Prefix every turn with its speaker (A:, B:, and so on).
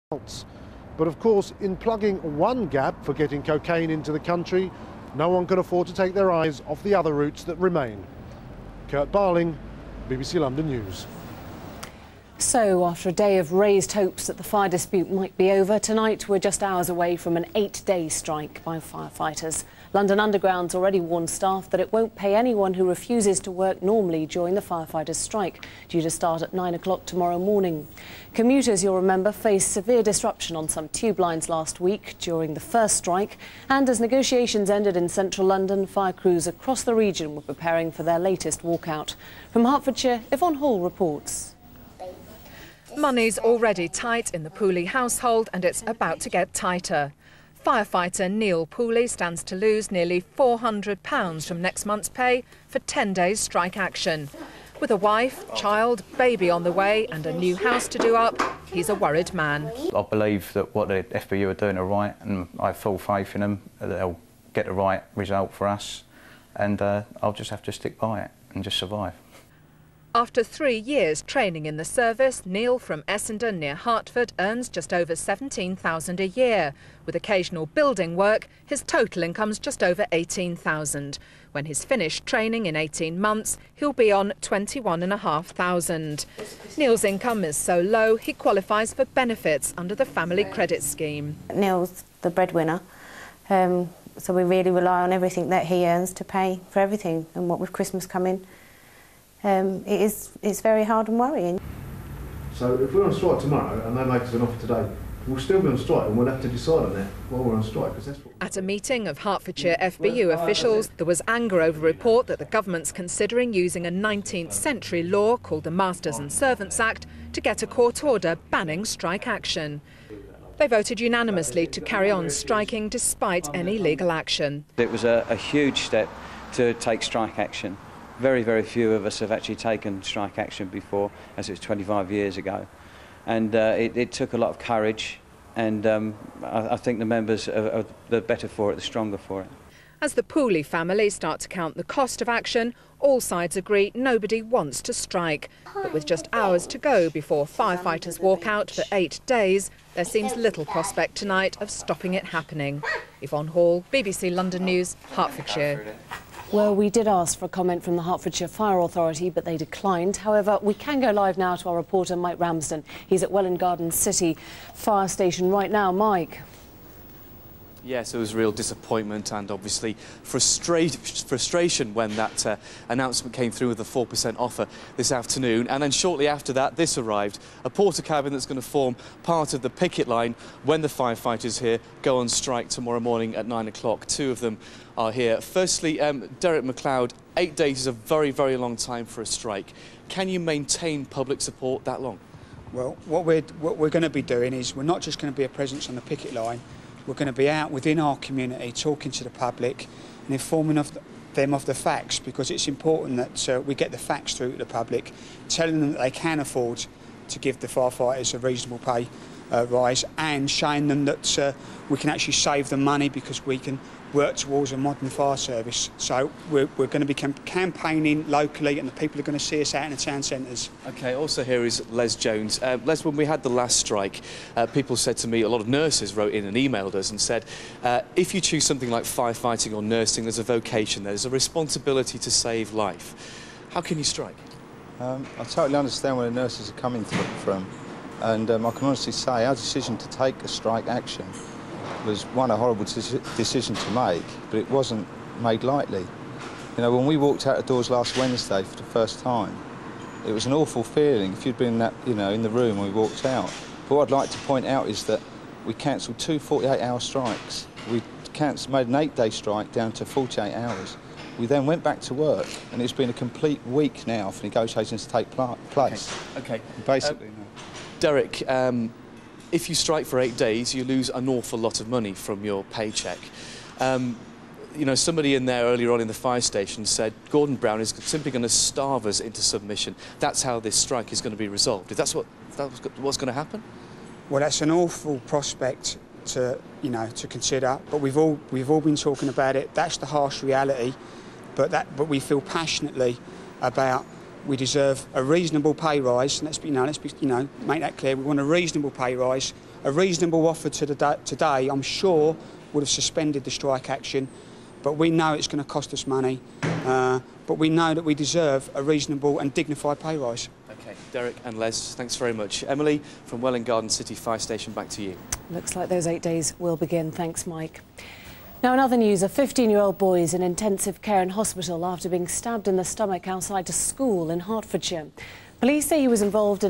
A: But of course, in plugging one gap for getting cocaine into the country, no one can afford to take their eyes off the other routes that remain. Kurt Barling, BBC London News.
B: So, after a day of raised hopes that the fire dispute might be over, tonight we're just hours away from an 8-day strike by firefighters. London Underground's already warned staff that it won't pay anyone who refuses to work normally during the firefighters' strike, due to start at 9 o'clock tomorrow morning. Commuters, you'll remember, faced severe disruption on some tube lines last week during the first strike, and as negotiations ended in central London, fire crews across the region were preparing for their latest walkout. From Hertfordshire, Yvonne Hall reports.
C: Money's already tight in the Pooley household, and it's about to get tighter. Firefighter Neil Pooley stands to lose nearly £400 from next month's pay for 10 days strike action. With a wife, child, baby on the way and a new house to do up, he's a worried man.
D: I believe that what the FBU are doing are right, and I have full faith in them that they'll get the right result for us, and I'll just have to stick by it and just survive.
C: After 3 years training in the service, Neil from Essendon near Hertford earns just over £17,000 a year. With occasional building work, his total income's just over £18,000. When he's finished training in 18 months, he'll be on £21,500. Neil's income is so low, he qualifies for benefits under the family credit scheme.
E: Neil's the breadwinner, so we really rely on everything that he earns to pay for everything, and what with Christmas coming, it's very hard and worrying.
A: So if we're on strike tomorrow and they make us an offer today, we'll still be on strike and we'll have to decide on that while we're on strike.
C: At a meeting of Hertfordshire FBU officials, there was anger over a report that the government's considering using a 19th century law called the Masters and Servants Act to get a court order banning strike action. They voted unanimously to carry on striking despite any legal action.
F: It was a huge step to take strike action. Very, very few of us have actually taken strike action before, as it was 25 years ago. And it took a lot of courage, and I think the members are the better for it, the stronger for it.
C: As the Pooley family start to count the cost of action, all sides agree nobody wants to strike. But with just hours to go before firefighters walk out for 8 days, there seems little prospect tonight of stopping it happening. Yvonne Hall, BBC London News, Hertfordshire.
B: Well, we did ask for a comment from the Hertfordshire Fire Authority, but they declined. However, we can go live now to our reporter, Mike Ramsden. He's at Welwyn Garden City Fire Station right now. Mike.
G: Yes, it was real disappointment and obviously frustration when that announcement came through with the 4% offer this afternoon. And then shortly after that, this arrived, a porter cabin that's going to form part of the picket line when the firefighters here go on strike tomorrow morning at 9 o'clock. Two of them are here. Firstly, Derek McLeod, 8 days is a very, very long time for a strike. Can you maintain public support that long?
H: Well, what we're going to be doing is we're not just going to be a presence on the picket line. We're going to be out within our community talking to the public and informing them of the facts, because it's important that we get the facts through to the public, telling them that they can afford to give the firefighters a reasonable pay rise, and showing them that we can actually save them money because we can work towards a modern fire service. So we're going to be campaigning locally, and the people are going to see us out in the town centres.
G: OK, also here is Les Jones. Les, when we had the last strike, people said to me, a lot of nurses wrote in and emailed us and said, if you choose something like firefighting or nursing, there's a vocation, there's a responsibility to save life. How can you strike?
I: I totally understand where the nurses are coming from, and I can honestly say our decision to take a strike action was a horrible decision to make, but it wasn't made lightly. You know, when we walked out the doors last Wednesday for the first time, it was an awful feeling if you'd been in that, in the room when we walked out. But what I'd like to point out is that we cancelled 2 48-hour strikes. We made an 8-day strike down to 48 hours. We then went back to work, and it's been a complete week now for negotiations to take place.
G: OK.
I: Basically, no.
G: Derek, if you strike for 8 days, you lose an awful lot of money from your paycheck. Somebody in there earlier on in the fire station said Gordon Brown is simply going to starve us into submission. That's how this strike is going to be resolved. Is that what's going to happen?
H: Well, that's an awful prospect to consider. But we've all been talking about it. That's the harsh reality. But we feel passionately about. We deserve a reasonable pay rise. Let's make that clear. We want a reasonable pay rise A reasonable offer today, I'm sure, would have suspended the strike action, but we know it's going to cost us money, but we know that we deserve a reasonable and dignified pay rise.
G: OK, Derek and Les, thanks very much. Emily, from Welwyn Garden City Fire Station, back to you.
B: Looks like those 8 days will begin. Thanks, Mike. Now, in other news, a 15-year-old boy is in intensive care in hospital after being stabbed in the stomach outside a school in Hertfordshire. Police say he was involved in